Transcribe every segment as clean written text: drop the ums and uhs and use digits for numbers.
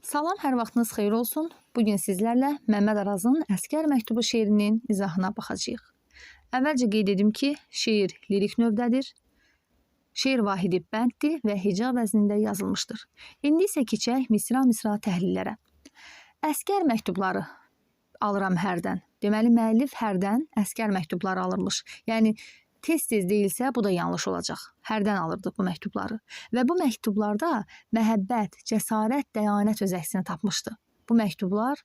Salam, hər vaxtınız xeyir olsun. Bugün sizlərlə Məmməd Arazın Əsgər məktubu şeirinin izahına baxacağıq. Əvvəlcə qeyd edim ki, şeir lirik növdədir. Şeir vahidi bənddir və heca vəznində yazılmışdır. İndi isə keçək misra-misra təhlillərə. Əsgər məktubları alıram hərdən. Deməli, müəllif hərdən əsgər məktubları alırmış. Yəni, tez-tez deyilsə, bu da yanlış olacaq. Hərdən alırdı bu məktubları. Və bu məktublarda məhəbbət, cəsarət, dəyanət öz əksini tapmışdı. Bu məktublar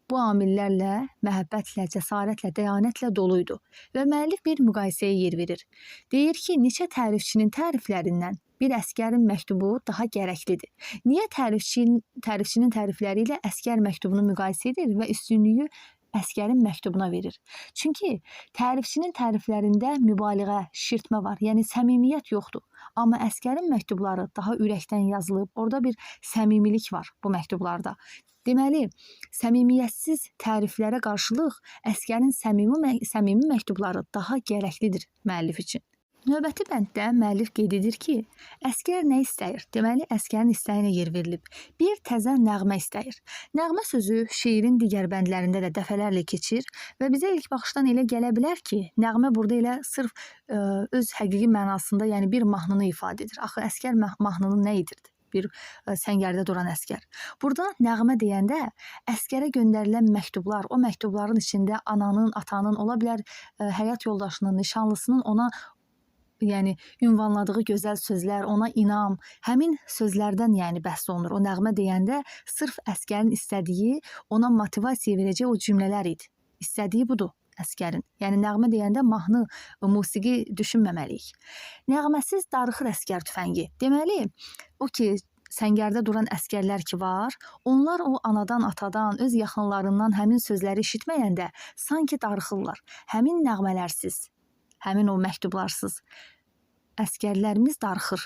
bu amillərlə, məhəbbətlə, cəsarətlə, dəyanətlə doluydu. Və müəllif bir müqayisəyə yer verir. Deyir ki, neçə tərifçinin təriflərindən bir əsgərin məktubu daha gərəklidir. Niyə tərifçinin tərifləri ilə əsgər məktubunu müqayisə edir və üstünlüyü əsgərin məktubuna verir? Çünki tərifçinin təriflərində mübaliğə, şirtmə var, yəni səmimiyyət yoxdur. Amma əsgərin məktubları daha ürəkdən yazılıb, orada bir səmimilik var bu məktublarda. Deməli, səmimiyyətsiz təriflərə qarşılıq əsgərin səmimi məktubları daha gərəklidir müəllif üçün. Növbəti bənddə müəllif qeyd edir ki, əsgər nə istəyir? Deməli, əsgərin istəyinə yer verilib. Bir təzə nəğmə istəyir. Nəğmə sözü şeirin digər bəndlərində də dəfələrlə keçir və bizə ilk baxışdan elə gələ bilər ki, nəğmə burada elə sırf öz həqiqi mənasında, yəni bir mahnını ifadə edir. Axı, əsgər mahnını nə edirdi? Bir səngərdə duran əsgər. Burada nəğmə deyəndə əsgərə göndərilən məktublar, o məktubların içində ananın, atanın, ola bilər həyat yoldaşının, nişanlısının ona ünvanladığı gözəl sözlər, ona inam, həmin sözlərdən bəhs olunur. O nəğmə deyəndə sırf əsgərin istədiyi, ona motivasiya verəcək o cümlələr idi. İstədiyi budur əsgərin. Yəni nəğmə deyəndə mahnı, musiqi düşünməməliyik. Nəğməsiz darıxır əsgər tüfəngi. Deməli, o ki, səngərdə duran əsgərlər ki var, onlar o anadan, atadan, öz yaxınlarından həmin sözləri eşitməyəndə sanki darıxırlar. Həmin nəğmələrsiz, həmin o məktublarsız əsgərlərimiz darıxır.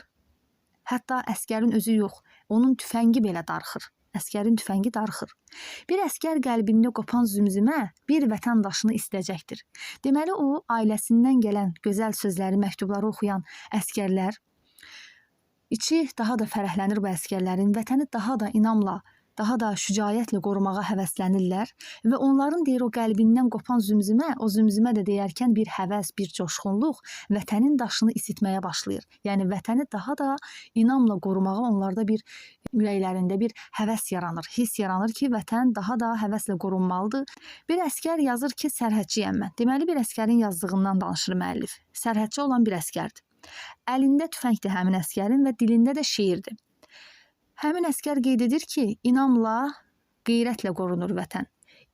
Hətta əsgərin özü yox, onun tüfəngi belə darıxır. Əsgərin tüfəngi darıxır. Bir əsgər qəlbində qopan zümzümə bir vətəndaşını istəyəcəkdir. Deməli, o ailəsindən gələn gözəl sözləri, məktubları oxuyan əsgərlər, içi daha da fərəhlənir bu əsgərlərin, vətəni daha da inamla, daha da şücaətlə qorumağa həvəslənirlər və onların deyir o qəlbindən qopan zümzümə, o zümzümə də deyərkən bir həvəs, bir coşğunluq vətənin daşını isitməyə başlayır. Yəni vətəni daha da inamla qorumağa onlarda bir ürəklərində bir həvəs yaranır, hiss yaranır ki, vətən daha da həvəslə qorunmalıdır. Bir əsgər yazır ki, sərhədçiyəm mən. Deməli, bir əsgərin yazdığından danışır müəllif. Sərhədçi olan bir əsgərdir. Əlində tüfəngdir həmin əsgərin və dilində də şeirdir. Həmin əsgər qeyd edir ki, inamla, qeyrətlə qorunur vətən.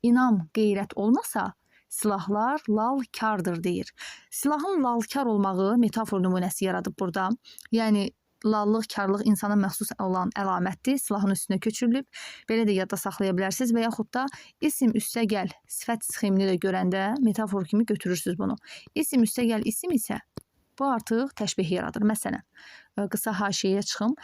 İnam, qeyrət olmasa, silahlar lalkardır deyir. Silahın lalkar olmağı metafor nümunəsi yaradıb burada. Yəni, lallıq, karlıq insana məxsus olan əlamətdir, silahın üstünə köçürülüb. Belə də yadda saxlaya bilərsiniz və yaxud da isim üstə gəl, sifət sxemini də görəndə metafor kimi götürürsünüz bunu. İsim üstə gəl, isim isə bu artıq təşbih yaradır. Məsələn, qısa haşiyəyə çıxım.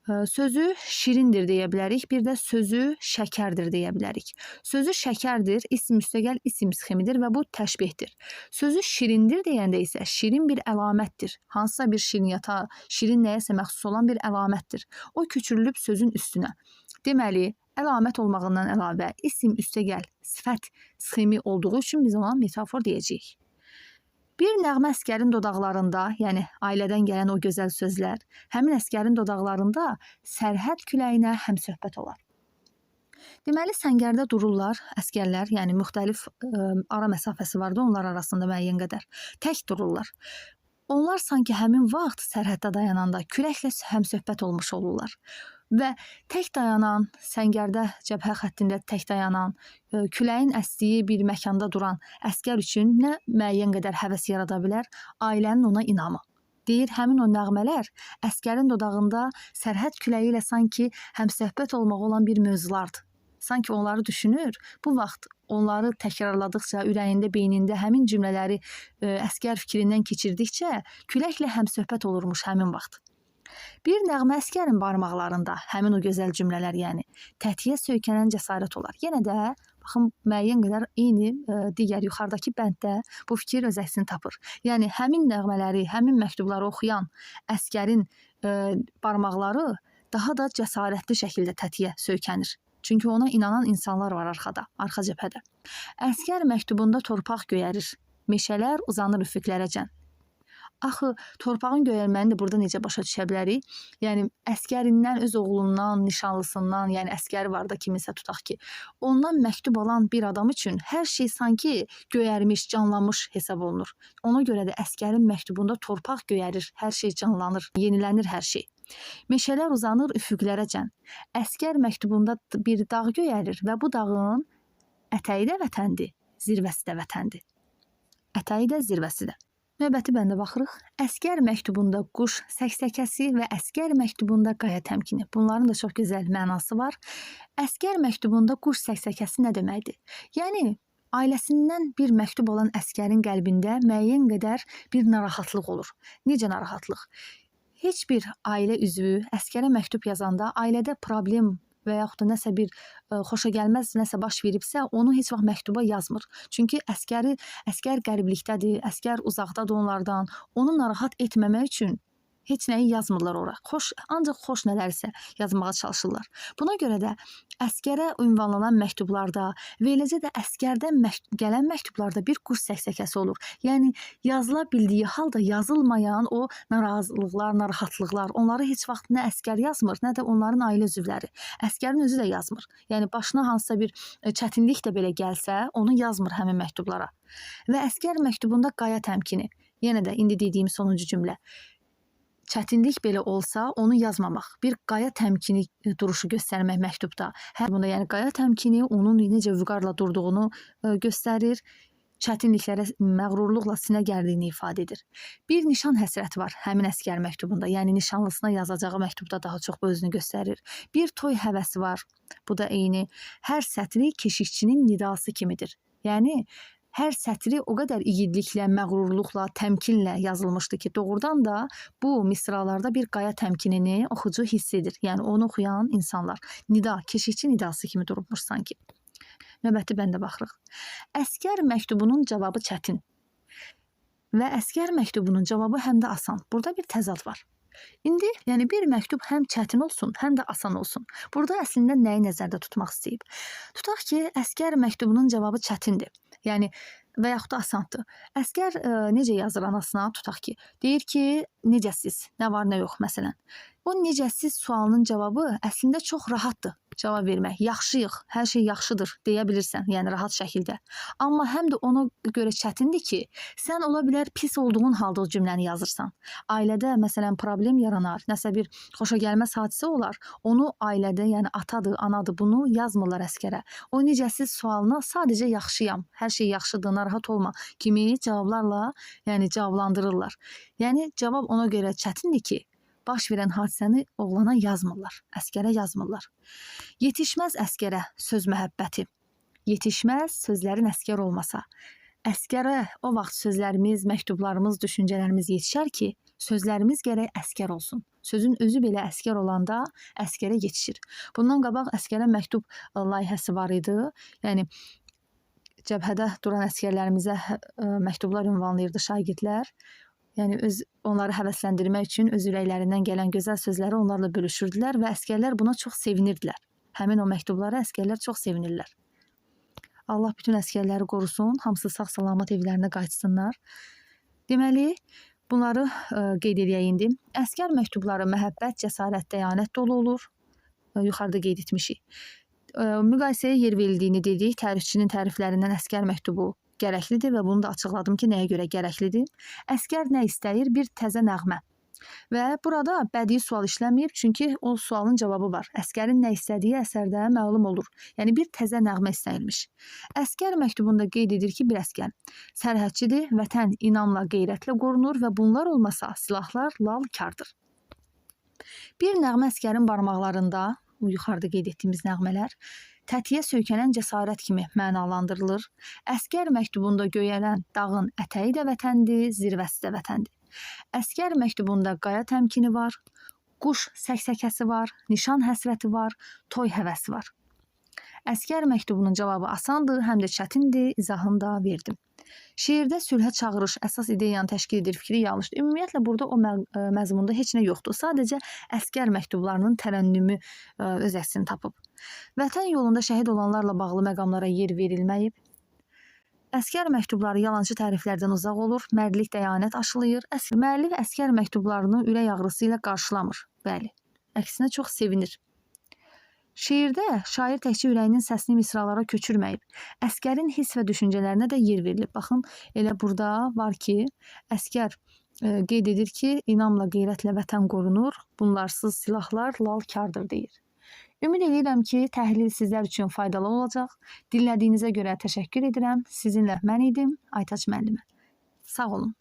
Sözü şirindir deyə bilərik, bir də sözü şəkərdir deyə bilərik. Sözü şəkərdir, isim üstəgəl isim sxemidir və bu təşbihdir. Sözü şirindir deyəndə isə şirin bir əlamətdir. Hansısa bir şirniyyata, şirin nəyəsə məxsus olan bir əlamətdir. O köçürülüb sözün üstünə. Deməli, əlamət olmağından əlavə isim üstəgəl sifət sxemi olduğu üçün biz ona metafor deyəcəyik. Bir nəğmə əsgərin dodaqlarında, yəni ailədən gələn o gözəl sözlər, həmin əsgərin dodaqlarında sərhəd küləyinə həmsöhbət olar. Deməli, səngərdə dururlar əsgərlər, yəni müxtəlif ara məsafəsi vardı onlar arasında müəyyən qədər. Tək dururlar. Onlar sanki həmin vaxt sərhəddə dayananda küləklə həmsöhbət olmuş olurlar. Və tək dayanan, səngərdə cəbhə xəttində tək dayanan, küləyin əsdiyi bir məkanda duran əsgər üçün nə müəyyən qədər həvəs yarada bilər, ailənin ona inamı. Deyir, həmin o nəğmələr əsgərin dodağında sərhəd küləyi ilə sanki həmsöhbət olmaq olan bir mövzulardır. Sanki onları düşünür, bu vaxt onları təkrarladıqca, ürəyində, beynində həmin cümlələri əsgər fikrindən keçirdikcə küləklə həmsöhbət olurmuş həmin vaxt. Bir nəğmə əsgərin barmaqlarında, həmin o gözəl cümlələr, yəni tətiyə söykənən cəsarət olar. Yenə də, baxın, müəyyən qədər eyni digər yuxarıdakı bənddə bu fikir öz əksini tapır. Yəni, həmin nəğmələri, həmin məktubları oxuyan əsgərin barmaqları daha da cəsarətli şəkildə tətiyə söykənir. Çünki ona inanan insanlar var arxada, arxa cəbhədə. Əskər məktubunda torpaq göyərir, meşələr uzanır üfüqlərəcən. Axı, torpağın göyərməni də burada necə başa düşə bilərik? Yəni, əskərindən, öz oğlundan, nişanlısından, yəni əskəri var da kimisə tutaq ki, ondan məktub alan bir adam üçün hər şey sanki göyərmiş, canlanmış hesab olunur. Ona görə də əskərin məktubunda torpaq göyərir, hər şey canlanır, yenilənir hər şey. Meşələr uzanır üfüqlərəcən. Əskər məktubunda bir dağ göyərir və bu dağın ətəyi də vətəndir, zirvəsi də vətəndir. Ətəyi də, zirvəsi də. Növbəti bəndə baxırıq. Əskər məktubunda quş səksəkəsi və əskər məktubunda qaya təmkini. Bunların da çox gözəl mənası var. Əskər məktubunda quş səksəkəsi nə deməkdir? Yəni, ailəsindən bir məktub olan əskərin qəlbində müəyyən qədər bir narahatlıq olur. Necə narahatlıq? Heç bir ailə üzvü əskərə məktub yazanda ailədə problem və yaxud da nəsə bir xoşagəlməz nəsə baş veribsə, onu heç vaxt məktuba yazmır. Çünki əskər qəriblikdədir, əskər uzaqdadır onlardan. Onu narahat etməmək üçün heç nəyi yazmırlar ora. Ancaq xoş nələrsə yazmağa çalışırlar. Buna görə də əskərə ünvanlanan məktublarda və eləcə də əskərdən gələn məktublarda bir quş səksəkəsi olur. Yəni, yazıla bildiyi halda yazılmayan o narazılıqlar, narahatlıqlar, onları heç vaxt nə əskər yazmır, nə də onların ailə üzvləri. Əskərin özü də yazmır. Yəni, başına hansısa bir çətinlik də belə gəlsə, onu yazmır həmin məktublara. Və əskər məktubunda qaya təmkini. Yenə də indi dediyim sonuncu cümlə. Çətinlik belə olsa, onu yazmamaq. Bir qaya təmkini duruşu göstərmək məktubda. Hər bunda, yəni qaya təmkini onun necə vüqarla durduğunu göstərir. Çətinliklərə məğrurluqla sinə gərdiyini ifadə edir. Bir nişan həsrəti var həmin əskər məktubunda. Yəni, nişanlısına yazacağı məktubda daha çox bu özünü göstərir. Bir toy həvəsi var. Bu da eyni. Hər sətri keşikçinin nidası kimidir. Yəni, hər sətri o qədər igidliklə, məğrurluqla, təmkinlə yazılmışdı ki, doğrudan da bu misralarda bir qaya təmkinini oxucu hiss edir. Yəni, onu oxuyan insanlar. Nida, keşikçi nidası kimi durubmuş sanki. Növbəti bəndə baxırıq. Əskər məktubunun cavabı çətin və əskər məktubunun cavabı həm də asan. Burada bir təzad var. İndi, yəni bir məktub həm çətin olsun, həm də asan olsun. Burada əslində nəyi nəzərdə tutmaq istəyib? Tutaq ki, əskər məktubunun cavabı çətindir. Yəni, və yaxud da asandır. Əskər necə yazır anasına? Tutaq ki, deyir ki, necəsiz? Nə var, nə yox, məsələn. O necəsiz sualının cavabı əslində çox rahatdır. Cavab vermək, yaxşıyıq, hər şey yaxşıdır deyə bilirsən, yəni rahat şəkildə. Amma həm də ona görə çətindir ki, sən ola bilər pis olduğun halda o cümləni yazırsan. Ailədə, məsələn, problem yaranar, nəsə bir xoşagəlməz hadisə olar. Onu ailədə, yəni atadır, anadır, bunu yazmırlar əskərə. O necəsiz sualına sadəcə yaxşıyam, hər şey yaxşıdır, narahat olma kimi cavablarla, yəni cavablandırırlar. Yəni cavab ona görə çətindir ki, baş verən hadisəni oğlana yazmırlar, əskərə yazmırlar. Yetişməz əskərə söz məhəbbəti. Yetişməz sözlərin əskər olmasa. Əskərə o vaxt sözlərimiz, məktublarımız, düşüncələrimiz yetişər ki, sözlərimiz gərək əskər olsun. Sözün özü belə əskər olanda əskərə yetişir. Bundan qabaq əskərə məktub layihəsi var idi. Yəni, cəbhədə duran əskərlərimizə məktublar ünvanlayırdı şagirdlər. Yəni, onları həvəsləndirmək üçün öz ürəklərindən gələn gözəl sözləri onlarla bölüşürdülər və əskərlər buna çox sevinirdilər. Həmin o məktublara əskərlər çox sevinirlər. Allah bütün əskərləri qorusun, hamısı sağ-salamat evlərinə qayıtsınlar. Deməli, bunları qeyd edək indi. Əskər məktubları məhəbbət, cəsarət, dəyanət dolu olur. Yuxarıda qeyd etmişik. Müqayisəyə yer verildiyini dedik. Tərifçinin təriflərindən əskər məktubu gərəklidir və bunu da açıqladım ki, nəyə görə gərəklidir. Əskər nə istəyir? Bir təzə nəğmə. Və burada bədii sual işləməyib, çünki o sualın cavabı var. Əskərin nə istədiyi əsərdə məlum olur. Yəni, bir təzə nəğmə istəyilmiş. Əskər məktubunda qeyd edir ki, bir əskər sərhədçidir, vətən inamla, qeyrətlə qorunur və bunlar olmasa silahlar lal kardır. Bir nəğmə əskərin barmaqlarında, yuxarıda qeyd etdiyimiz nəğmələr, tətiyə söykənən cəsarət kimi mənalandırılır. Əskər məktubunda göyələn dağın ətəyi də vətəndir, zirvəsi də vətəndir. Əskər məktubunda qaya təmkini var, quş səksəkəsi var, nişan həsrəti var, toy həvəsi var. Əskər məktubunun cavabı asandır, həm də çətindir, izahını da verdim. Şeirdə sülhə çağırış əsas ideyanı təşkil edir fikri yanlışdır. Ümumiyyətlə, burada o məzmunda heç nə yoxdur. Sadəcə əskər məktublarının tərənnümü öz əksini tapıb. Vətən yolunda şəhid olanlarla bağlı məqamlara yer verilməyib. Əskər məktubları yalançı təriflərdən uzaq olur, mərdlik dəyanət aşılayır. Müəllif əskər məktublarını ürək ağrısı ilə qarşılamır. Bəli, əksinə çox sevinir. Şeirdə şair təkcə ürəyinin səsini misralara köçürməyib. Əskərin hiss və düşüncələrinə də yer verilib. Baxın, elə burada var ki, əskər qeyd edir ki, inamla, qeyrətlə vətən qorunur, bunlarsız silahlar lal-kardır deyir. Ümid edirəm ki, təhlil sizlər üçün faydalı olacaq. Dinlədiyinizə görə təşəkkür edirəm. Sizinlə mən idim, Aytaç müəllimə. Sağ olun.